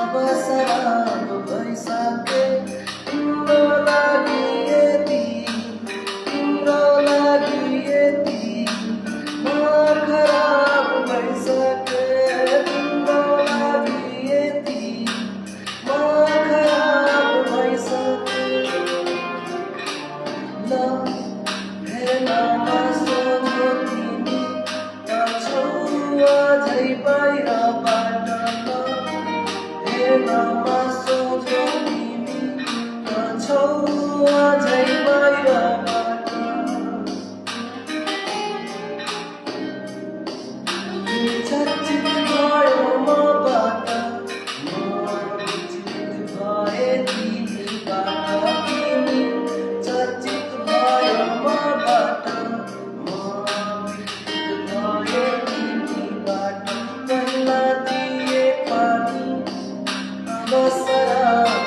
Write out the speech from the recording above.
अब शराब भइसके तिम्रो लागि यति तिम्रो लागि यति म खराब भइसके तिम्रो लागि यति म खराब भइसके ल हेर्नमा सोध्यो तिमी छौ अझै बाहिरबाट हेर्नमा सोध्यो तिमी छौ अझै बाहिरबाट तिमी चर्चित भयो मबाट म विचलित भए तिमीबाट तिमी चर्चित भयो मबाट म विचलित भए तिमीबाट पहिला दिए पानी अब शराब